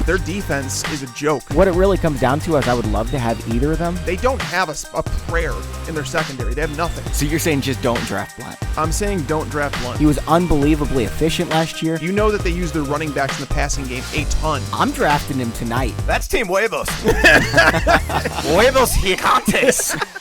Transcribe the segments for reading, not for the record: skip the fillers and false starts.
Their defense is a joke. What it really comes down to is I would love to have either of them. They don't have a prayer in their secondary. They have nothing. So you're saying just don't draft Blunt? I'm saying don't draft Blunt. He was unbelievably efficient last year. You know that they use their running backs in the passing game a ton. I'm drafting him tonight. That's Team Huevos. Huevos gigantes.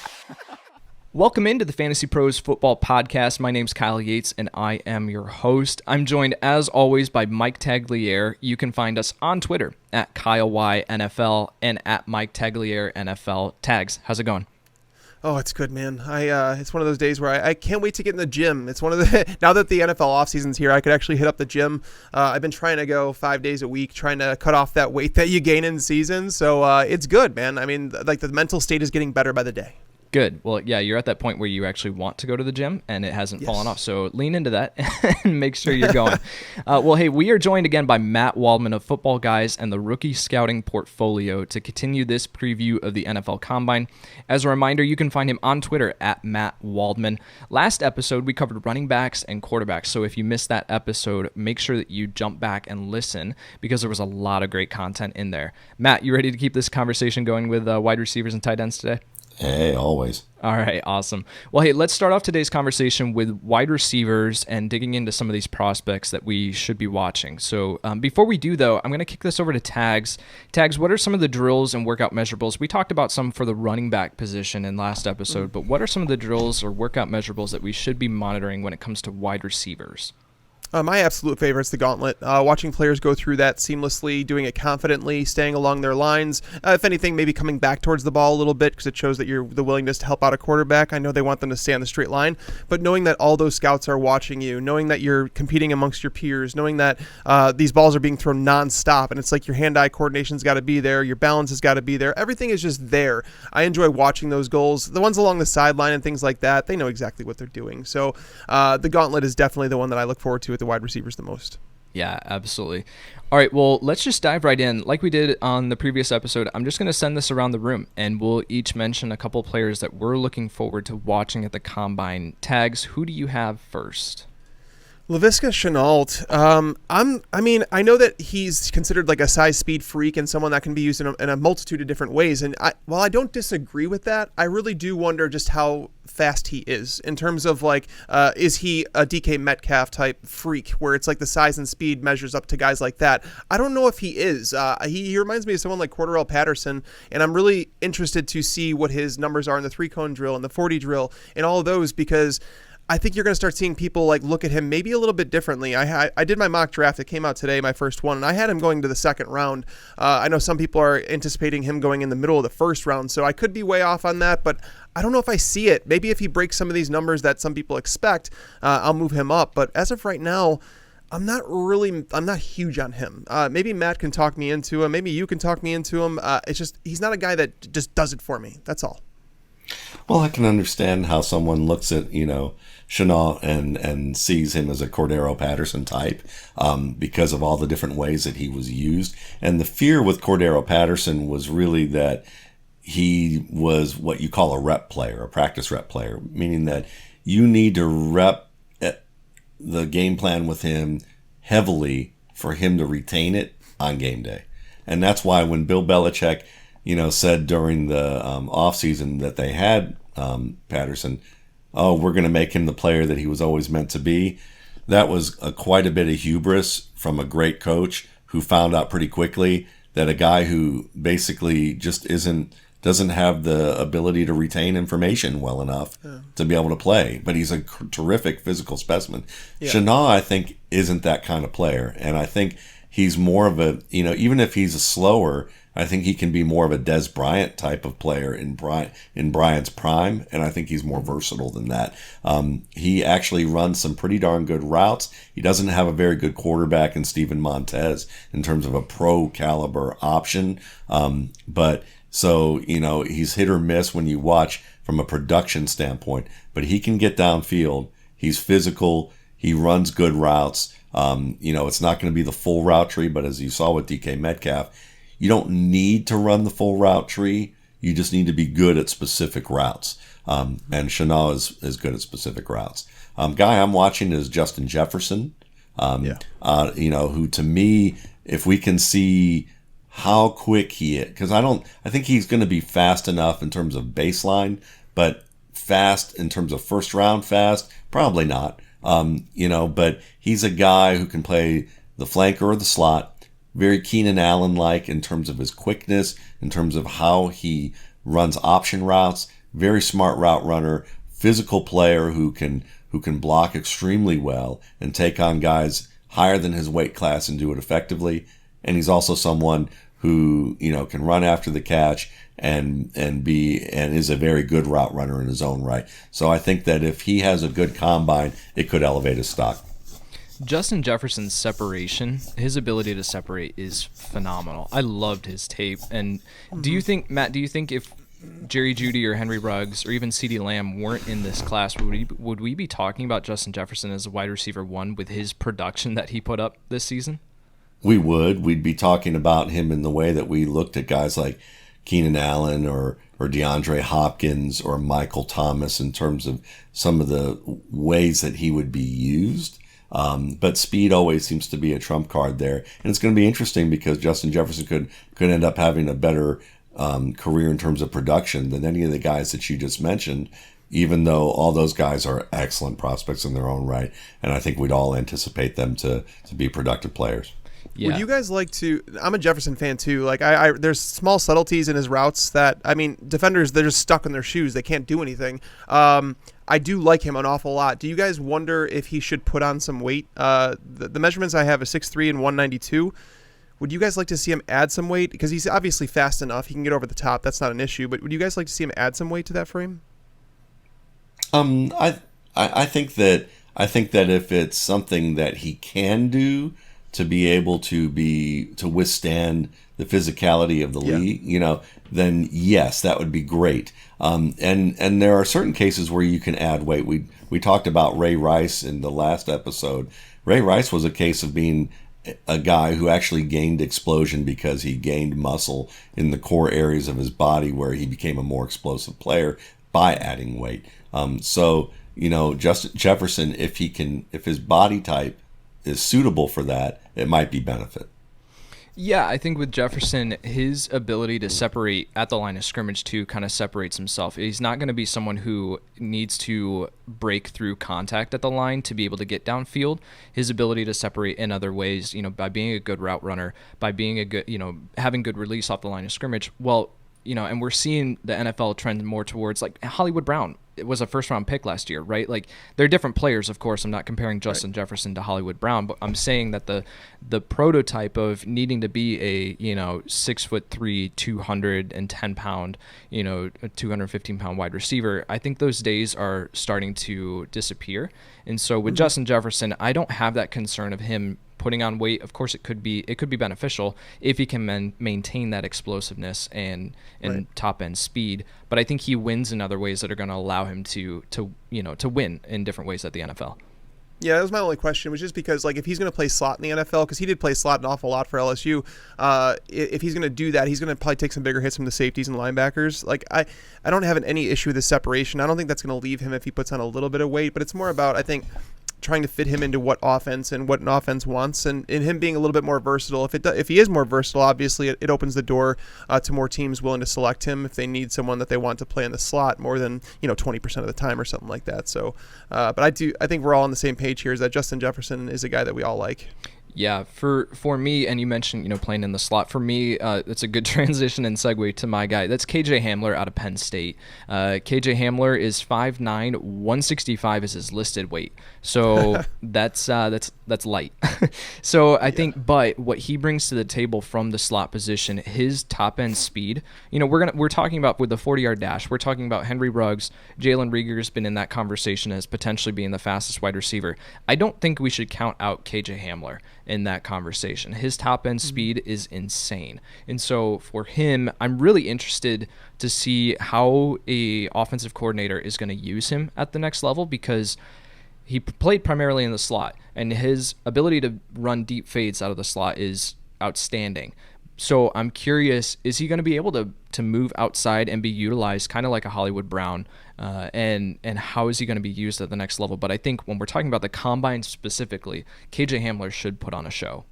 Welcome into the Fantasy Pros Football Podcast. My name's Kyle Yates, and I am your host. I'm joined, as always, by Mike Tagliere. You can find us on Twitter at KyleYNFL and at Mike Tagliere NFL. Tags, how's it going? Oh, it's good, man. It's one of those days where I can't wait to get in the gym. It's one of the now that the NFL offseason's here, I could actually hit up the gym. I've been trying to go 5 days a week, trying to cut off that weight that you gain in season. So it's good, man. I mean, like the mental state is getting better by the day. Good. Well, yeah, you're at that point where you actually want to go to the gym, and it hasn't fallen off. So lean into that and make sure you're going. Well, hey, we are joined again by Matt Waldman of Football Guys and the Rookie Scouting Portfolio to continue this preview of the NFL Combine. As a reminder, you can find him on Twitter at Matt Waldman. Last episode, we covered running backs and quarterbacks. So if you missed that episode, make sure that you jump back and listen because there was a lot of great content in there. Matt, you ready to keep this conversation going with wide receivers and tight ends today? Hey, always. All right, awesome. Well, hey, let's start off today's conversation with wide receivers and digging into some of these prospects that we should be watching. So before we do, though, I'm going to kick this over to Tags. Tags, what are some of the drills and workout measurables? We talked about some for the running back position in last episode, but what are some of the drills or workout measurables that we should be monitoring when it comes to wide receivers? My absolute favorite is the gauntlet. Watching players go through that seamlessly, doing it confidently, staying along their lines. If anything, maybe coming back towards the ball a little bit because it shows that you're the willingness to help out a quarterback. I know they want them to stay on the straight line, but knowing that all those scouts are watching you, knowing that you're competing amongst your peers, knowing that these balls are being thrown nonstop, and it's like your hand-eye coordination's got to be there, your balance has got to be there. Everything is just there. I enjoy watching those goals. The ones along the sideline and things like that, they know exactly what they're doing. So the gauntlet is definitely the one that I look forward to with the wide receivers the most. Yeah, absolutely. All right, well, let's just dive right in. Like we did on the previous episode, I'm just going to send this around the room, and we'll each mention a couple players that we're looking forward to watching at the Combine. Tags, who do you have first? Laviska Shenault. I know that he's considered like a size speed freak and someone that can be used in a multitude of different ways. And while I don't disagree with that, I really do wonder just how fast he is in terms of like, is he a DK Metcalf type freak where it's like the size and speed measures up to guys like that? I don't know if he is. He reminds me of someone like Cordarrelle Patterson, and I'm really interested to see what his numbers are in the 3-cone drill and the 40 drill and all of those because I think you're going to start seeing people like look at him maybe a little bit differently. I did my mock draft. It came out today, my first one, and I had him going to the second round. I know some people are anticipating him going in the middle of the first round, so I could be way off on that, but I don't know if I see it. Maybe if he breaks some of these numbers that some people expect, I'll move him up. But as of right now, I'm not huge on him. Maybe Matt can talk me into him. Maybe you can talk me into him. It's just he's not a guy that just does it for me. That's all. Well, I can understand how someone looks at, Shenault and sees him as a Cordarrelle Patterson type because of all the different ways that he was used. And the fear with Cordarrelle Patterson was really that he was what you call a rep player, a practice rep player, meaning that you need to rep the game plan with him heavily for him to retain it on game day. And that's why when Bill Belichick said during the offseason that they had Patterson, we're going to make him the player that he was always meant to be. That was quite a bit of hubris from a great coach who found out pretty quickly that a guy who basically just doesn't have the ability to retain information well enough to be able to play. But he's a terrific physical specimen. Yeah. Shenault, I think, isn't that kind of player. And I think he's more of a, even if he's a slower, I think he can be more of a Des Bryant type of player in Bryant's prime, and I think he's more versatile than that. He actually runs some pretty darn good routes. He doesn't have a very good quarterback in Steven Montez in terms of a pro caliber option, but so he's hit or miss when you watch from a production standpoint. But he can get downfield. He's physical. He runs good routes. It's not going to be the full route tree, but as you saw with DK Metcalf, you don't need to run the full route tree. You just need to be good at specific routes. And Shenault is good at specific routes. Guy I'm watching is Justin Jefferson, who to me if we can see how quick he is, because I think he's going to be fast enough in terms of baseline, but fast in terms of first round fast, probably not. But he's a guy who can play the flanker or the slot, very Keenan Allen-like in terms of his quickness, in terms of how he runs option routes, very smart route runner, physical player who can block extremely well and take on guys higher than his weight class and do it effectively. And he's also someone who, can run after the catch and is a very good route runner in his own right. So I think that if he has a good combine, it could elevate his stock. Justin Jefferson's separation, his ability to separate is phenomenal. I loved his tape. And do you think, Matt, if Jerry Jeudy or Henry Ruggs or even CeeDee Lamb weren't in this class, would we be talking about Justin Jefferson as a wide receiver 1 with his production that he put up this season? We would. We'd be talking about him in the way that we looked at guys like Keenan Allen or DeAndre Hopkins or Michael Thomas in terms of some of the ways that he would be used. But speed always seems to be a trump card there. And it's going to be interesting because Justin Jefferson could end up having a better career in terms of production than any of the guys that you just mentioned, even though all those guys are excellent prospects in their own right. And I think we'd all anticipate them to be productive players. Yeah. Would you guys like to? I'm a Jefferson fan too. Like there's small subtleties in his routes that defenders, they're just stuck in their shoes. They can't do anything. I do like him an awful lot. Do you guys wonder if he should put on some weight? The measurements I have is 6'3" and 192. Would you guys like to see him add some weight? Because he's obviously fast enough. He can get over the top. That's not an issue. But would you guys like to see him add some weight to that frame? I think that if it's something that he can do to be able to withstand the physicality of the league, then yes, that would be great. And there are certain cases where you can add weight. We talked about Ray Rice in the last episode. Ray Rice was a case of being a guy who actually gained explosion because he gained muscle in the core areas of his body where he became a more explosive player by adding weight. Justin Jefferson, if his body type is suitable for that, it might be benefit. Yeah, I think with Jefferson, his ability to separate at the line of scrimmage too kind of separates himself. He's not going to be someone who needs to break through contact at the line to be able to get downfield. His ability to separate in other ways, by being a good route runner, by being a good, having good release off the line of scrimmage. Well, and we're seeing the NFL trend more towards like Hollywood Brown. It was a first-round pick last year, right? Like they're different players, of course. I'm not comparing Justin Jefferson to Hollywood Brown, but I'm saying that the prototype of needing to be a 6'3", 210 pound, a 215 pound wide receiver. I think those days are starting to disappear. And so with Justin Jefferson, I don't have that concern of him putting on weight. Of course, it could be beneficial if he can maintain that explosiveness and top end speed. But I think he wins in other ways that are going to allow him to win in different ways at the NFL. Yeah, that was my only question, was just because if he's going to play slot in the NFL, because he did play slot an awful lot for LSU, if he's going to do that, he's going to probably take some bigger hits from the safeties and linebackers. I don't have any issue with the separation. I don't think that's going to leave him if he puts on a little bit of weight, but it's more about, I think, trying to fit him into what offense and what an offense wants, and him being a little bit more versatile. If he is more versatile, obviously it opens the door to more teams willing to select him if they need someone that they want to play in the slot more than 20% of the time or something like that. So, but I think we're all on the same page here, is that Justin Jefferson is a guy that we all like. Yeah, for me, and you mentioned playing in the slot. For me, it's a good transition and segue to my guy. That's KJ Hamler out of Penn State. KJ Hamler is 5'9", 165 is his listed weight. So that's light. So I think, but what he brings to the table from the slot position, his top end speed. We're talking about with the 40-yard dash. We're talking about Henry Ruggs. Jalen Reagor's been in that conversation as potentially being the fastest wide receiver. I don't think we should count out KJ Hamler in that conversation. His top end speed is insane. And so for him, I'm really interested to see how a offensive coordinator is going to use him at the next level, because he played primarily in the slot and his ability to run deep fades out of the slot is outstanding. So I'm curious, is he going to be able to move outside and be utilized kind of like a Hollywood Brown? And how is he going to be used at the next level? But I think when we're talking about the combine specifically, KJ Hamler should put on a show.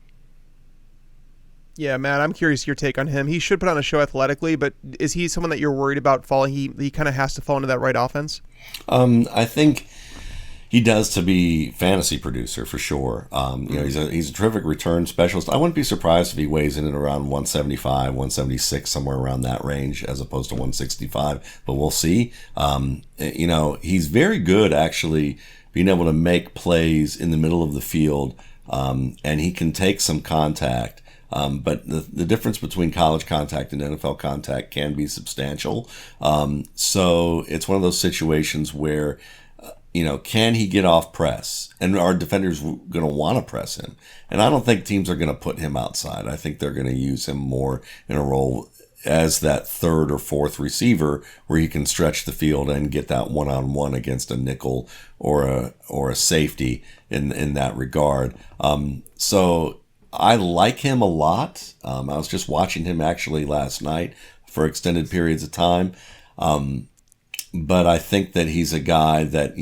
Yeah, Matt, I'm curious your take on him. He should put on a show athletically, but is he someone that you're worried about falling? He kind of has to fall into that right offense? I think he does to be fantasy producer for sure. He's a terrific return specialist. I wouldn't be surprised if he weighs in at around 175, 176, somewhere around that range, as opposed to 165. But we'll see. He's very good actually being able to make plays in the middle of the field, and he can take some contact. But the difference between college contact and NFL contact can be substantial. So it's one of those situations where, can he get off press? And are defenders going to want to press him? And I don't think teams are going to put him outside. I think they're going to use him more in a role as that third or fourth receiver where he can stretch the field and get that one-on-one against a nickel or a safety in that regard. So I like him a lot. I was just watching him actually last night for extended periods of time. But I think that he's a guy that,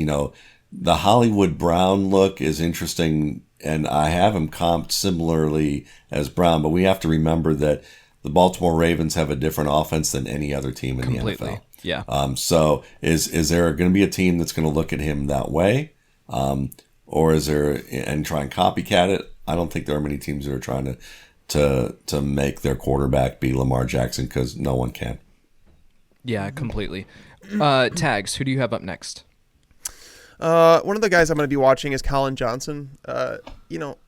the Hollywood Brown look is interesting, and I have him comped similarly as Brown, but we have to remember that the Baltimore Ravens have a different offense than any other team in the NFL. Yeah. So is there going to be a team that's going to look at him that way? Or is there, and try and copycat it? I don't think there are many teams that are trying to make their quarterback be Lamar Jackson, because no one can. Yeah, completely. Tags, who do you have up next? One of the guys I'm going to be watching is Colin Johnson.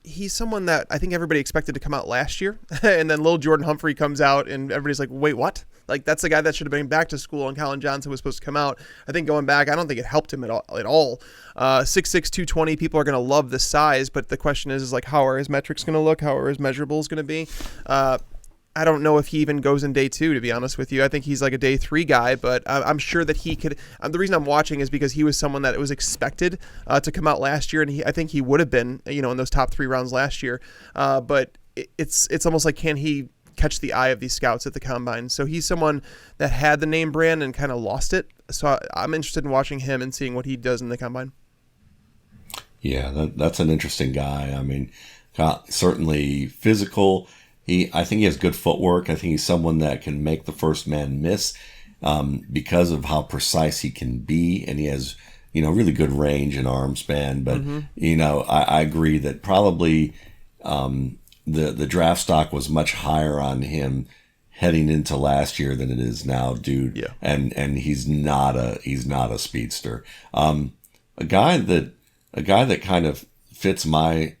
He's someone that I think everybody expected to come out last year, and then little Jordan Humphrey comes out, and everybody's like, wait, what? Like, that's the guy that should have been back to school, and Colin Johnson was supposed to come out. I think going back, I don't think it helped him at all. 6'6", 220, people are going to love the size, but the question is like, how are his metrics going to look? How are his measurables going to be? I don't know if he even goes in day 2, to be honest with you. I think he's like a day 3 guy, but I'm sure that he could. The reason I'm watching is because he was someone that was expected to come out last year, and I think he would have been, in those top 3 rounds last year. But it's almost like, can he catch the eye of these scouts at the combine? So he's someone that had the name brand and kind of lost it. So I'm interested in watching him and seeing what he does in the combine. Yeah, that's an interesting guy. I mean, certainly physical. I think he has good footwork. I think he's someone that can make the first man miss because of how precise he can be, and he has, really good range and arm span. But I agree that probably the draft stock was much higher on him heading into last year than it is now, dude. Yeah. And he's not a speedster. A guy that kind of fits my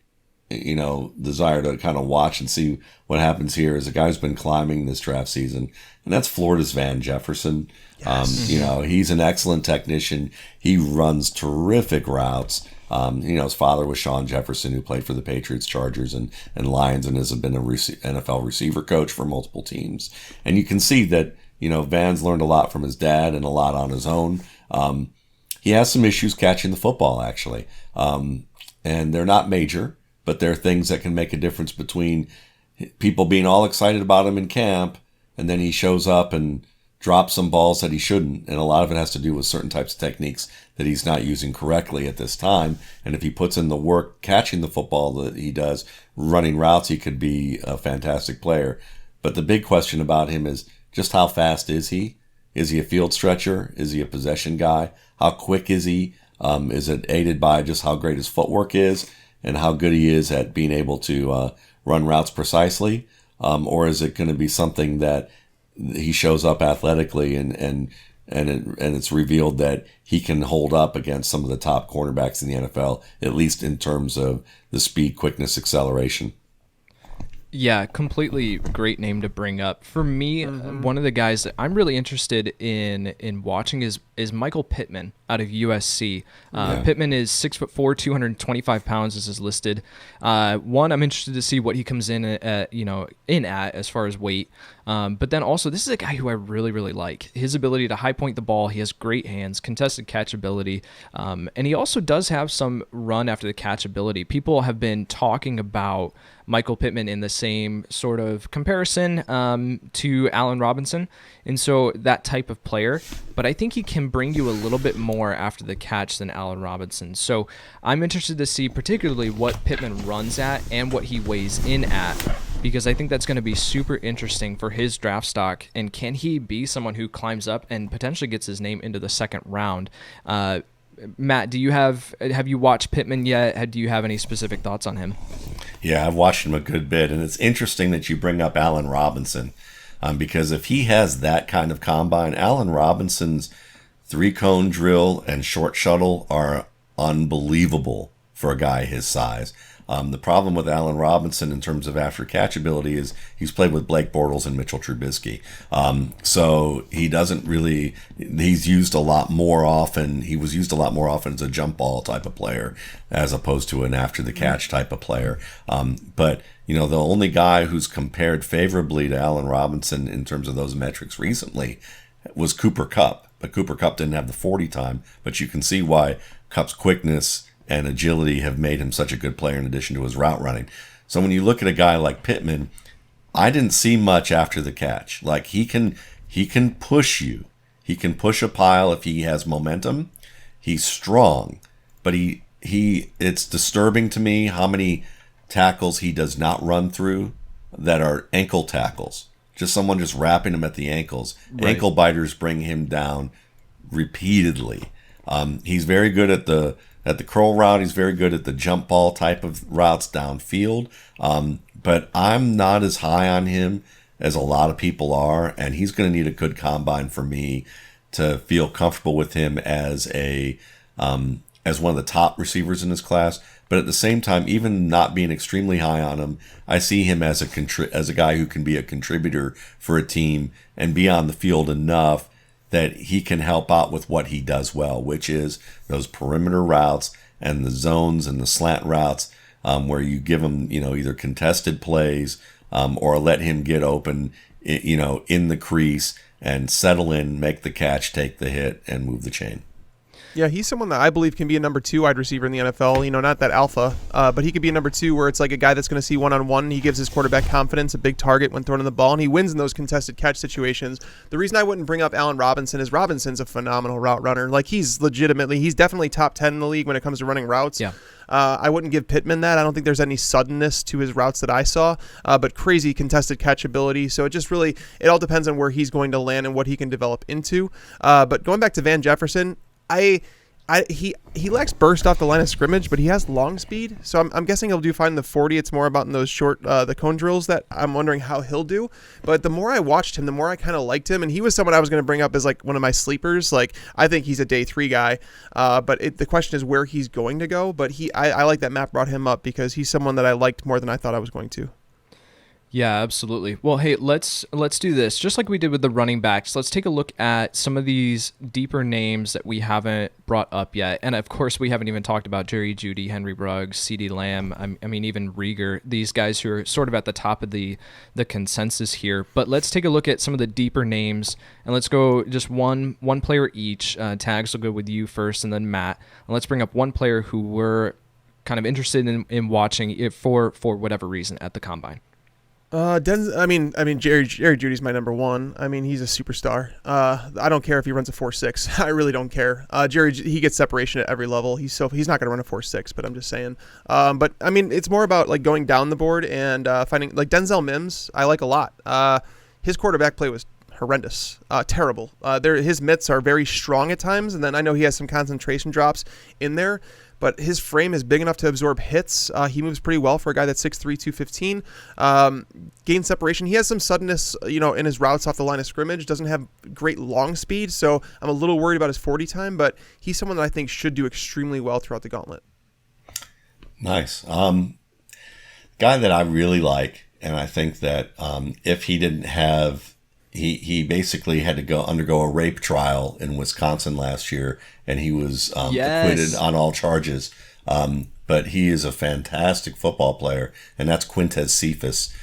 desire to kind of watch and see what happens here is a guy who's been climbing this draft season, and that's Florida's Van Jefferson. Yes. He's an excellent technician. He runs terrific routes. His father was Sean Jefferson, who played for the Patriots, Chargers, and Lions, and has been a NFL receiver coach for multiple teams. And you can see that, Van's learned a lot from his dad and a lot on his own. He has some issues catching the football, actually. And they're not major, but there are things that can make a difference between people being all excited about him in camp, and then he shows up and drops some balls that he shouldn't. And a lot of it has to do with certain types of techniques that he's not using correctly at this time. And if he puts in the work catching the football that he does, running routes, he could be a fantastic player. But the big question about him is just how fast is he? Is he a field stretcher? Is he a possession guy? How quick is he? Is it aided by just how great his footwork is and how good he is at being able to run routes precisely? Or is it going to be something that he shows up athletically and it's revealed that he can hold up against some of the top cornerbacks in the NFL, at least in terms of the speed, quickness, acceleration? Yeah, completely great name to bring up. For me, one of the guys that I'm really interested in watching is Michael Pittman out of USC. Pittman is 6'4", 225 pounds, as is listed. One, I'm interested to see what he comes in at as far as weight. But then also, this is a guy who I really, really like. His ability to high point the ball. He has great hands, contested catch ability, and he also does have some run after the catch ability. People have been talking about Michael Pittman in the same sort of comparison to Allen Robinson, and so that type of player. But I think he can bring you a little bit more after the catch than Allen Robinson. So I'm interested to see particularly what Pittman runs at and what he weighs in at because I think that's going to be super interesting for his draft stock. And can he be someone who climbs up and potentially gets his name into the second round? Matt, have you watched Pittman yet? Do you have any specific thoughts on him? Yeah, I've watched him a good bit, and it's interesting that you bring up Allen Robinson, because if he has that kind of combine, Allen Robinson's 3-cone drill and short shuttle are unbelievable for a guy his size. The problem with Allen Robinson in terms of after catch ability is he's played with Blake Bortles and Mitchell Trubisky. So he doesn't really, he's used a lot more often. He was used a lot more often as a jump ball type of player as opposed to an after the catch type of player. But the only guy who's compared favorably to Allen Robinson in terms of those metrics recently was Cooper Kupp. But Cooper Kupp didn't have the 40 time, but you can see why Kupp's quickness and agility have made him such a good player in addition to his route running. So when you look at a guy like Pittman, I didn't see much after the catch. Like he can push you. He can push a pile if he has momentum. He's strong, but it's disturbing to me how many tackles he does not run through that are ankle tackles. Just someone just wrapping him at the ankles. Right. Ankle biters bring him down repeatedly. He's very good at the curl route. He's very good at the jump ball type of routes downfield. But I'm not as high on him as a lot of people are, and he's going to need a good combine for me to feel comfortable with him as one of the top receivers in his class. But at the same time, even not being extremely high on him, I see him as a guy who can be a contributor for a team and be on the field enough that he can help out with what he does well, which is those perimeter routes and the zones and the slant routes, where you give him, either contested plays or let him get open, in the crease and settle in, make the catch, take the hit, and move the chain. Yeah, he's someone that I believe can be a number 2 wide receiver in the NFL. Not that alpha, but he could be a number 2 where it's like a guy that's going to see one-on-one. He gives his quarterback confidence, a big target when throwing the ball, and he wins in those contested catch situations. The reason I wouldn't bring up Allen Robinson is Robinson's a phenomenal route runner. Like he's definitely top 10 in the league when it comes to running routes. Yeah. I wouldn't give Pittman that. I don't think there's any suddenness to his routes that I saw, but crazy contested catch ability. So it all depends on where he's going to land and what he can develop into. But going back to Van Jefferson, he lacks burst off the line of scrimmage, but he has long speed. So I'm guessing he'll do fine in the 40. It's more about in those short, the cone drills that I'm wondering how he'll do. But the more I watched him, the more I kind of liked him. And he was someone I was going to bring up as like one of my sleepers. Like I think he's a day 3 guy. But the question is where he's going to go. But I like that Matt brought him up because he's someone that I liked more than I thought I was going to. Yeah, absolutely. Well, hey, let's do this. Just like we did with the running backs, let's take a look at some of these deeper names that we haven't brought up yet. And of course, we haven't even talked about Jerry Jeudy, Henry Ruggs, CeeDee Lamb, I mean, even Rieger, these guys who are sort of at the top of the consensus here. But let's take a look at some of the deeper names, and let's go just one player each. Tags will go with you first, and then Matt. And let's bring up one player who we're kind of interested in watching it for whatever reason at the Combine. Jerry Jeudy's my number 1. I mean, he's a superstar. I don't care if he runs a 4.6. I really don't care. He gets separation at every level. He's not going to run a 4.6, but I'm just saying. But I mean, it's more about like going down the board and finding like Denzel Mims. I like a lot. His quarterback play was horrendous, terrible. His mitts are very strong at times, and then I know he has some concentration drops in there. But his frame is big enough to absorb hits. He moves pretty well for a guy that's 6'3", 215. Gain separation. He has some suddenness, in his routes off the line of scrimmage. Doesn't have great long speed, so I'm a little worried about his 40 time. But he's someone that I think should do extremely well throughout the gauntlet. Nice. Guy that I really like, and I think that if he didn't have... He basically had to undergo a rape trial in Wisconsin last year, and he was acquitted on all charges. But he is a fantastic football player, and that's Quintez Cephas.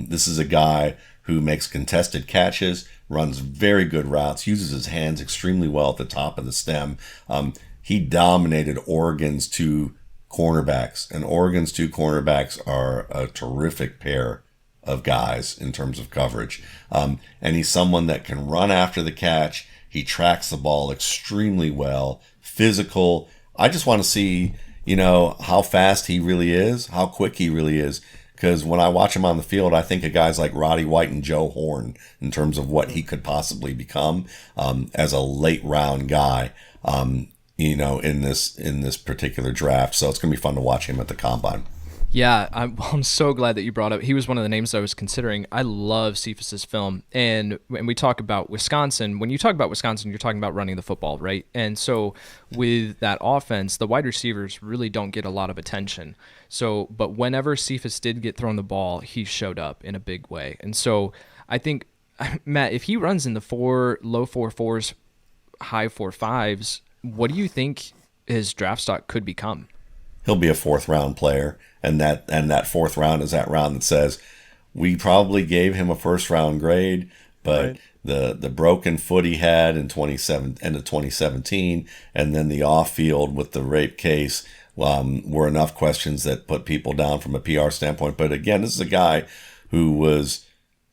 This is a guy who makes contested catches, runs very good routes, uses his hands extremely well at the top of the stem. He dominated Oregon's 2 cornerbacks, and Oregon's 2 cornerbacks are a terrific pair of guys in terms of coverage. And he's someone that can run after the catch. He tracks the ball extremely well, physical. I just want to see, how fast he really is, how quick he really is. because when I watch him on the field, I think of guys like Roddy White and Joe Horn in terms of what he could possibly become as a late round guy, in this particular draft. So it's going to be fun to watch him at the combine. Yeah, I'm so glad that you brought up. He was one of the names I was considering. I love Cephas's film, and when we talk about Wisconsin, when you talk about Wisconsin, you're talking about running the football, right? And so with that offense, the wide receivers really don't get a lot of attention. So, but whenever Cephas did get thrown the ball, he showed up in a big way. And so I think, Matt, if he runs in the low 4.4s, high 4.5s, what do you think his draft stock could become? He'll be a 4th round player, and that 4th round is that round that says we probably gave him a 1st round grade, but the broken foot he had in end of 2017, and then the off field with the rape case were enough questions that put people down from a PR standpoint. But again, this is a guy who was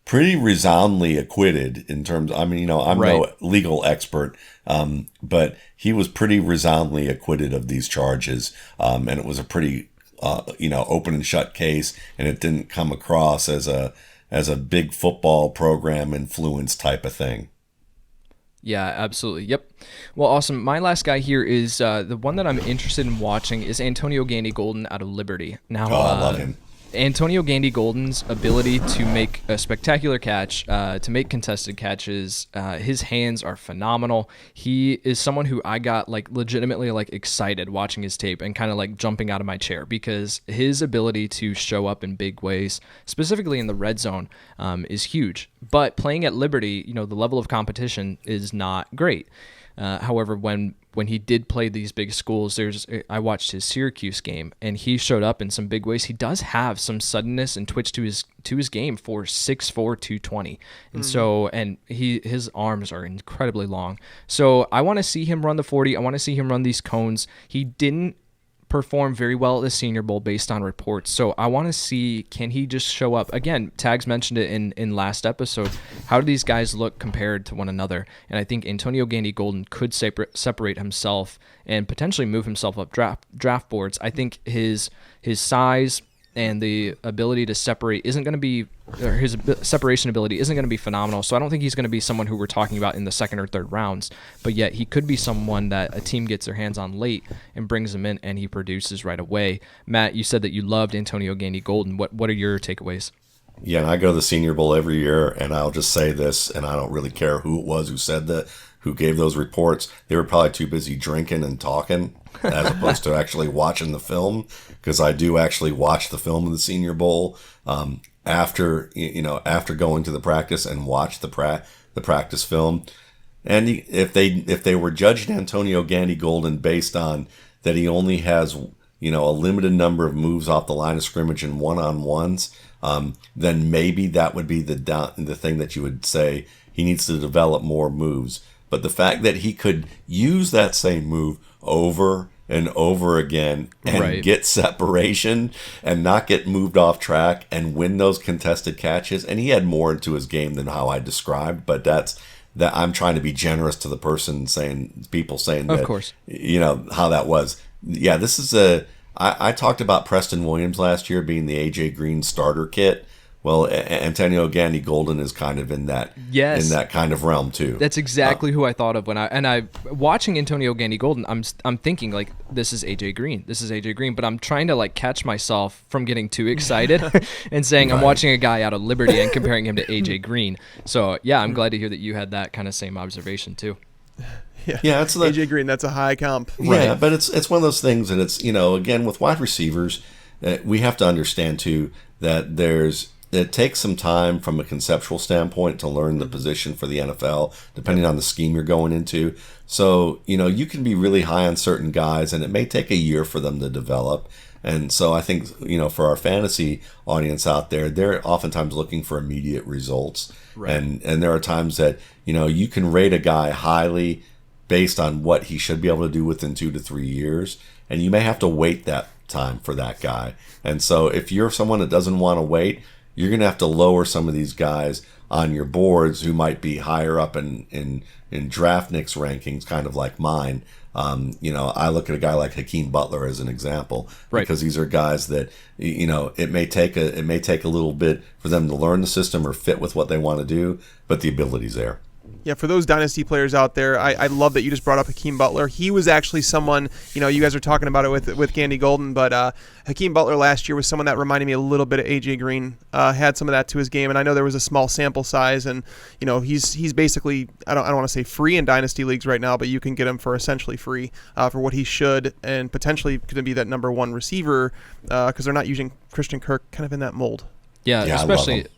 pretty resoundingly acquitted in terms. I'm no legal expert, but he was pretty resoundingly acquitted of these charges, and it was a pretty open and shut case, and it didn't come across as a big football program influence type of thing. Yeah, absolutely. Yep. Well, awesome. My last guy here is the one that I'm interested in watching is Antonio Gandy Golden out of Liberty. Now, I love him. Antonio Gandy Golden's ability to make a spectacular catch, to make contested catches, his hands are phenomenal. He is someone who I got legitimately excited watching his tape and kind of jumping out of my chair, because his ability to show up in big ways, specifically in the red zone, is huge. But playing at Liberty, the level of competition is not great. However, when he did play these big schools, I watched his Syracuse game, and he showed up in some big ways. He does have some suddenness and twitch to his game for 6'4", 220, and so his arms are incredibly long. So I want to see him run the 40. I want to see him run these cones. He didn't performed very well at the Senior Bowl based on reports. So I want to see, can he just show up? Again, Tags mentioned it in last episode. How do these guys look compared to one another? And I think Antonio Gandy Golden could separate himself and potentially move himself up draft boards. I think his size and the ability to separate isn't going to be, or his separation ability isn't going to be phenomenal. So I don't think he's going to be someone who we're talking about in the 2nd or 3rd rounds, but yet he could be someone that a team gets their hands on late and brings him in and he produces right away. Matt, you said that you loved Antonio Gandy Golden. What are your takeaways? Yeah, and I go to the Senior Bowl every year, and I'll just say this, and I don't really care who it was who said that, who gave those reports. They were probably too busy drinking and talking as opposed to actually watching the film, because I do actually watch the film of the Senior Bowl after going to the practice and watch the practice film. And if they were judging Antonio Gandy Golden based on that he only has a limited number of moves off the line of scrimmage and one-on-ones, then maybe that would be the thing that you would say he needs to develop more moves. But the fact that he could use that same move over and over again and get separation and not get moved off track and win those contested catches, and he had more into his game than how I described, but that I'm trying to be generous to the person people saying that, of course, how that was. Yeah, this is I talked about Preston Williams last year being the AJ Green starter kit. Well, Antonio Gandy Golden is kind of in that kind of realm too. That's exactly who I thought of when I watching Antonio Gandy Golden. I'm thinking this is AJ Green. This is AJ Green, but I'm trying to catch myself from getting too excited and saying I'm watching a guy out of Liberty and comparing him to AJ Green. So yeah, I'm glad to hear that you had that kind of same observation too. Yeah, it's AJ Green. That's a high comp. Yeah, but it's one of those things, and it's again with wide receivers, we have to understand too that it takes some time from a conceptual standpoint to learn the position for the NFL, depending on the scheme you're going into. So, you can be really high on certain guys, and it may take a year for them to develop. And so I think, for our fantasy audience out there, they're oftentimes looking for immediate results. Right. And there are times that, you can rate a guy highly based on what he should be able to do within 2 to 3 years. And you may have to wait that time for that guy. And so if you're someone that doesn't want to wait, you're going to have to lower some of these guys on your boards who might be higher up in DraftNix rankings, kind of like mine. I look at a guy like Hakeem Butler as an example, right, because these are guys that, it may take a little bit for them to learn the system or fit with what they want to do, but the ability's there. Yeah, for those dynasty players out there, I love that you just brought up Hakeem Butler. He was actually someone, you guys are talking about it with Gandy Golden, but Hakeem Butler last year was someone that reminded me a little bit of AJ Green. Had some of that to his game, and I know there was a small sample size, and he's basically, I don't want to say free in dynasty leagues right now, but you can get him for essentially free for what he should, and potentially going to be that number one receiver because they're not using Christian Kirk kind of in that mold. Yeah,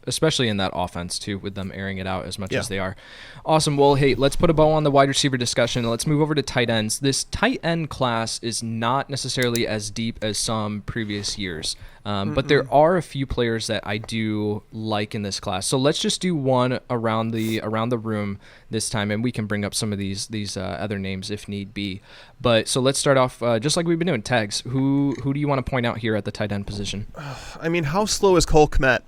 especially in that offense too, with them airing it out as much as they are. Awesome. Well, hey, let's put a bow on the wide receiver discussion. Let's move over to tight ends. This tight end class is not necessarily as deep as some previous years, but there are a few players that I do like in this class. So let's just do one around the room this time, and we can bring up some of these other names if need be. But so let's start off just like we've been doing. Tags. Who do you want to point out here at the tight end position? I mean, how slow is Cole Kmet?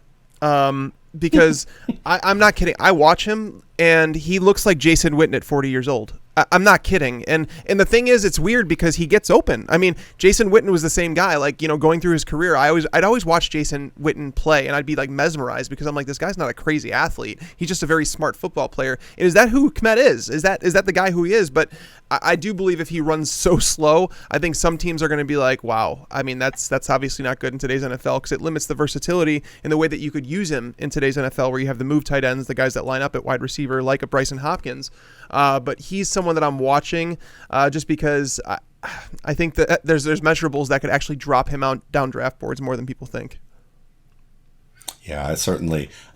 Because I'm not kidding. I watch him, and he looks like Jason Witten at 40 years old. I'm not kidding. And the thing is, it's weird because he gets open. I mean, Jason Witten was the same guy. Like, going through his career, I'd always watch Jason Witten play, and I'd be like mesmerized because I'm like, this guy's not a crazy athlete. He's just a very smart football player. And is that who Kmet is? Is that the guy who he is? But I do believe if he runs so slow, I think some teams are going to be like, wow. I mean, that's obviously not good in today's NFL because it limits the versatility in the way that you could use him in today's NFL, where you have the move tight ends, the guys that line up at wide receiver, like a Bryson Hopkins. But he's someone that I'm watching just because I think that there's measurables that could actually drop him down draft boards more than people think. Yeah,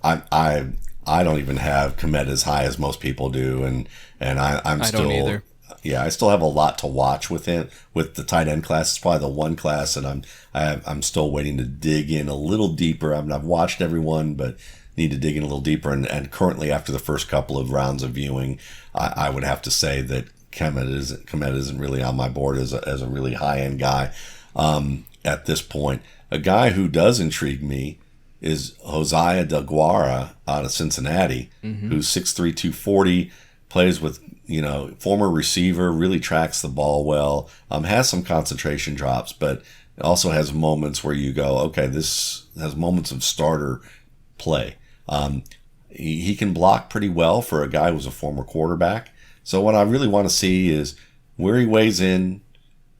I don't even have Kmet as high as most people do, and I'm still, don't either. Yeah, I still have a lot to watch with him. With the tight end class, it's probably the one class, and I'm still waiting to dig in a little deeper. I've watched everyone, but need to dig in a little deeper. And currently, after the first couple of rounds of viewing, I would have to say that Kmet isn't really on my board as a really high end guy at this point. A guy who does intrigue me is Josiah DeGuara out of Cincinnati, who's 6'3", 240, plays with, former receiver, really tracks the ball well, has some concentration drops, but also has moments where you go, okay, this has moments of starter play. He can block pretty well for a guy who's a former quarterback. So what I really want to see is where he weighs in,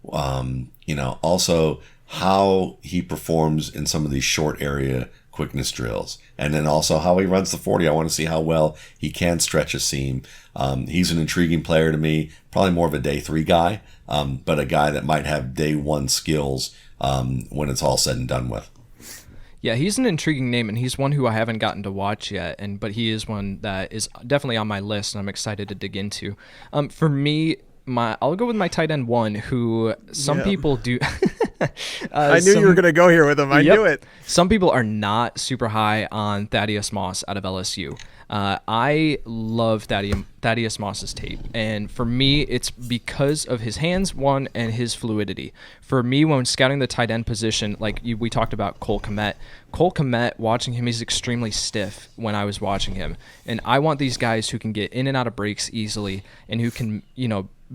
also how he performs in some of these short area quickness drills. And then also how he runs the 40. I want to see how well he can stretch a seam. He's an intriguing player to me, probably more of a day 3 guy, but a guy that might have day 1 skills when it's all said and done with. Yeah, he's an intriguing name, and he's one who I haven't gotten to watch yet, but he is one that is definitely on my list, and I'm excited to dig into. For me, I'll go with my tight end 1, who some people do. I knew you were going to go here with him. I knew it. Some people are not super high on Thaddeus Moss out of LSU. I love Thaddeus Moss's tape, and for me, it's because of his hands, one, and his fluidity. For me, when scouting the tight end position, we talked about Cole Kmet, watching him, he's extremely stiff when I was watching him, and I want these guys who can get in and out of breaks easily, and who can,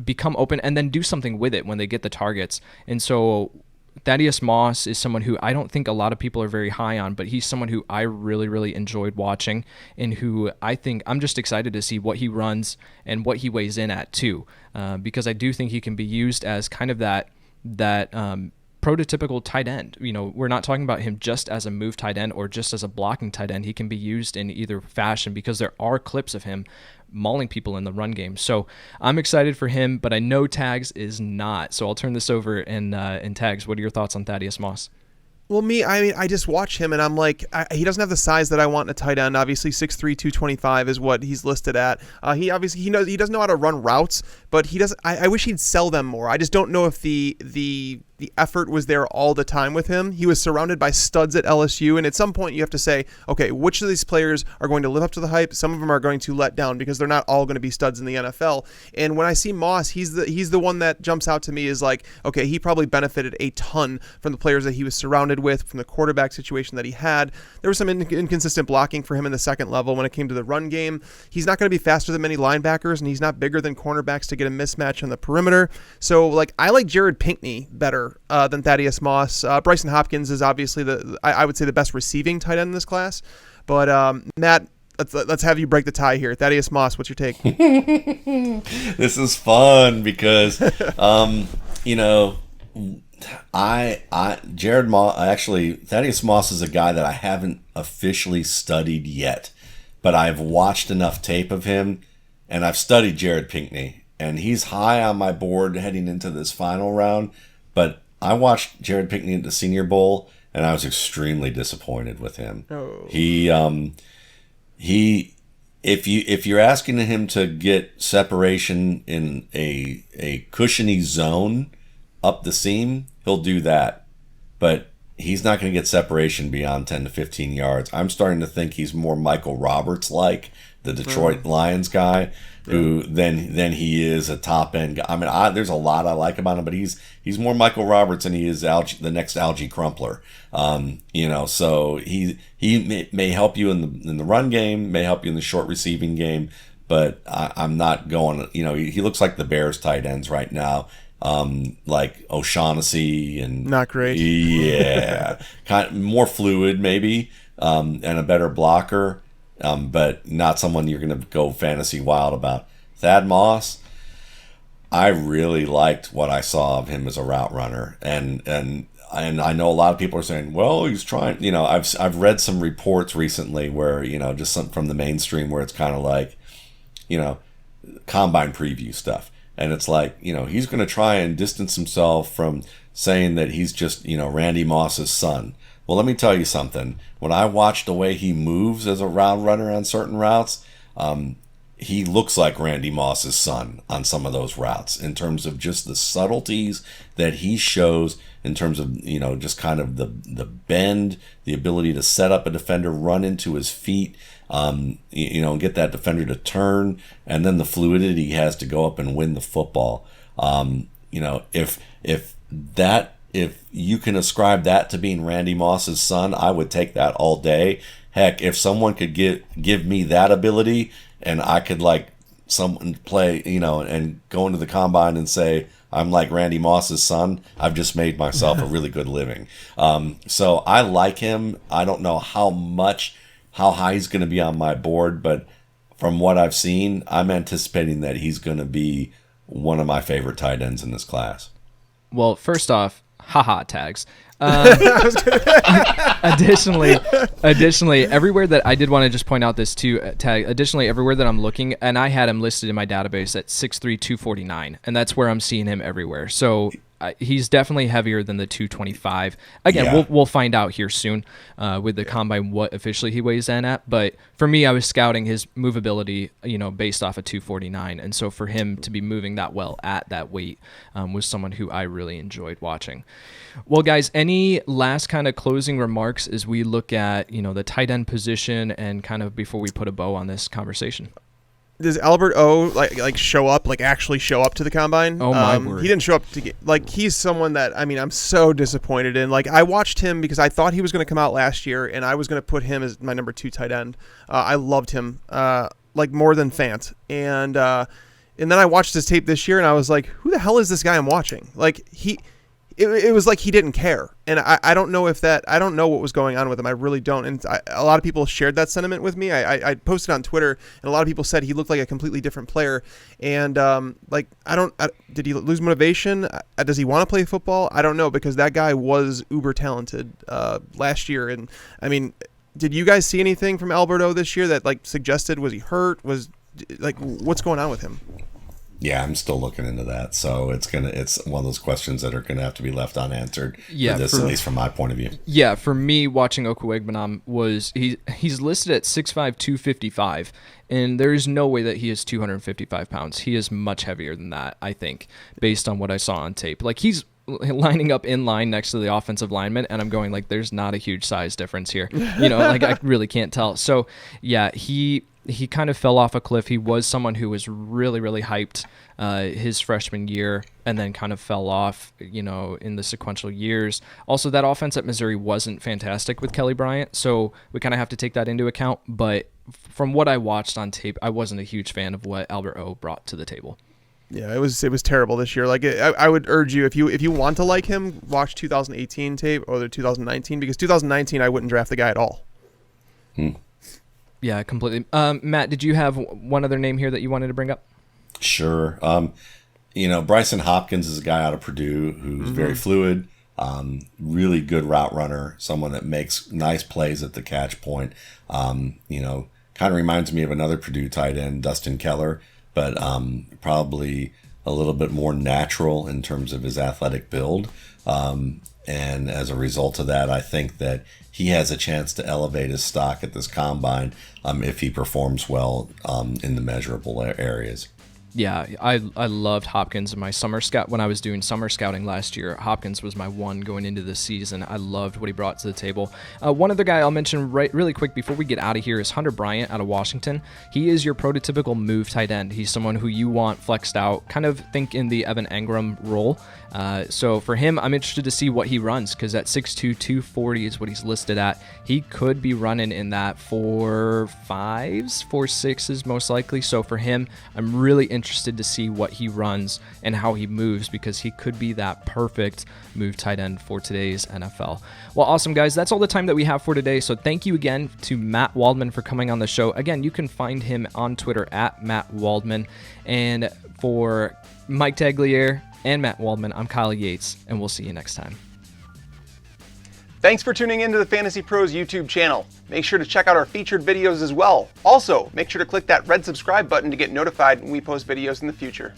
become open and then do something with it when they get the targets. And so Thaddeus Moss is someone who I don't think a lot of people are very high on, but he's someone who I really, really enjoyed watching, and who I think I'm just excited to see what he runs and what he weighs in at too, because I do think he can be used as kind of that prototypical tight end. We're not talking about him just as a move tight end or just as a blocking tight end. He can be used in either fashion because there are clips of him mauling people in the run game. So I'm excited for him, but I know Tags is not. So I'll turn this over and Tags, what are your thoughts on Thaddeus Moss? Well, I just watch him, and I'm like, he doesn't have the size that I want in a tight end. Obviously, 6'3", 225 is what he's listed at. He doesn't know how to run routes, but he doesn't. I wish he'd sell them more. I just don't know if the the effort was there all the time with him. He was surrounded by studs at LSU, and at some point you have to say, okay, which of these players are going to live up to the hype? Some of them are going to let down because they're not all going to be studs in the NFL. And when I see Moss, he's the one that jumps out to me as like, okay, he probably benefited a ton from the players that he was surrounded with, from the quarterback situation that he had. There was some inconsistent blocking for him in the second level when it came to the run game. He's not going to be faster than many linebackers, and he's not bigger than cornerbacks to get a mismatch on the perimeter. So, like, I like Jared Pinkney better than Thaddeus Moss. Bryson Hopkins is obviously I would say the best receiving tight end in this class. But Matt, let's have you break the tie here. Thaddeus Moss, what's your take? This is fun because, Jared Moss, actually, Thaddeus Moss is a guy that I haven't officially studied yet, but I've watched enough tape of him, and I've studied Jared Pinkney, and he's high on my board heading into this final round, but I watched Jared Pinkney at the Senior Bowl, and I was extremely disappointed with him. Oh. If you're asking him to get separation in a cushiony zone up the seam, he'll do that. But he's not going to get separation beyond 10 to 15 yards. I'm starting to think he's more Michael Roberts-like, the Detroit Lions guy, who than he is a top-end guy. I mean, there's a lot I like about him, but he's more Michael Roberts than he is the next Algie Crumpler. So he may help you in the run game, may help you in the short receiving game, but I'm not going. He looks like the Bears tight ends right now. Like O'Shaughnessy and not great. Yeah, kind of more fluid maybe, and a better blocker, but not someone you're going to go fantasy wild about. Thad Moss, I really liked what I saw of him as a route runner, and I know a lot of people are saying, well, he's trying. I've read some reports recently where just some from the mainstream where it's kind of like, combine preview stuff. And it's like, he's going to try and distance himself from saying that he's just, Randy Moss's son. Well, let me tell you something. When I watch the way he moves as a route runner on certain routes, he looks like Randy Moss's son on some of those routes in terms of just the subtleties that he shows in terms of, just kind of the bend, the ability to set up a defender, run into his feet, and get that defender to turn, and then the fluidity he has to go up and win the football. If you can ascribe that to being Randy Moss's son, I would take that all day. Heck, if someone could give me that ability, and I could someone play, and go into the combine and say, I'm like Randy Moss's son, I've just made myself a really good living. So I like him. I don't know how high he's going to be on my board, but from what I've seen, I'm anticipating that he's going to be one of my favorite tight ends in this class. Well, first off, haha tags. Additionally, everywhere that I did want to just point out this too, tag. Additionally, everywhere that I'm looking, and I had him listed in my database at 6'3", 249, and that's where I'm seeing him everywhere. So he's definitely heavier than the 225. Again, Yeah. we'll find out here soon with the combine what officially he weighs in at. But for me, I was scouting his movability, based off of 249, and so for him to be moving that well at that weight was someone who I really enjoyed watching. Well, guys, any last kind of closing remarks as we look at the tight end position and kind of before we put a bow on this conversation? Does Albert O show up, actually show up to the combine? Oh my word. He didn't show up to get, he's someone that, I'm so disappointed in. I watched him because I thought he was going to come out last year, and I was going to put him as my number 2 tight end. I loved him, more than Fant. And then I watched his tape this year, and I was like, who the hell is this guy I'm watching? It was like he didn't care. And I don't know I don't know what was going on with him. I really don't. And a lot of people shared that sentiment with me. I posted on Twitter, and a lot of people said he looked like a completely different player. And did he lose motivation? Does he want to play football? I don't know, because that guy was uber talented last year. And did you guys see anything from Alberto this year that suggested, was he hurt? What's going on with him? Yeah, I'm still looking into that. So it's one of those questions that are gonna have to be left unanswered. Yeah, at least from my point of view. Yeah, for me, watching Okwuegbunam he's listed at 6'5", 255, and there is no way that he is 255 pounds. He is much heavier than that, I think, based on what I saw on tape. lining up in line next to the offensive lineman, and I'm going like, there's not a huge size difference here. Like I really can't tell. So yeah, he kind of fell off a cliff. He was someone who was really, really hyped his freshman year and then kind of fell off, in the sequential years. Also, that offense at Missouri wasn't fantastic with Kelly Bryant, so we kind of have to take that into account. But from what I watched on tape, I wasn't a huge fan of what Albert O brought to the table. Yeah, it was terrible this year. Like I would urge you, if you want to like him, watch 2018 tape or the 2019, because 2019 I wouldn't draft the guy at all. Yeah, completely. Matt, did you have one other name here that you wanted to bring up? Sure. Bryson Hopkins is a guy out of Purdue who's very fluid, really good route runner, someone that makes nice plays at the catch point. Kind of reminds me of another Purdue tight end, Dustin Keller, but probably a little bit more natural in terms of his athletic build. And as a result of that, I think that he has a chance to elevate his stock at this combine if he performs well in the measurable areas. Yeah, I loved Hopkins in my summer scout. When I was doing summer scouting last year, Hopkins was my one going into the season. I loved what he brought to the table. One other guy I'll mention really quick before we get out of here is Hunter Bryant out of Washington. He is your prototypical move tight end. He's someone who you want flexed out, kind of think in the Evan Engram role. So for him, I'm interested to see what he runs, because at 6'2", 240 is what he's listed at. He could be running in that 4.5s, 4.6s most likely. So for him, I'm really interested to see what he runs and how he moves, because he could be that perfect move tight end for today's NFL. Well, awesome, guys. That's all the time that we have for today. So thank you again to Matt Waldman for coming on the show. Again, you can find him on Twitter at Matt Waldman. And for Mike Tagliere and Matt Waldman, I'm Kyle Yates, and we'll see you next time. Thanks for tuning into the Fantasy Pros YouTube channel. Make sure to check out our featured videos as well. Also, make sure to click that red subscribe button to get notified when we post videos in the future.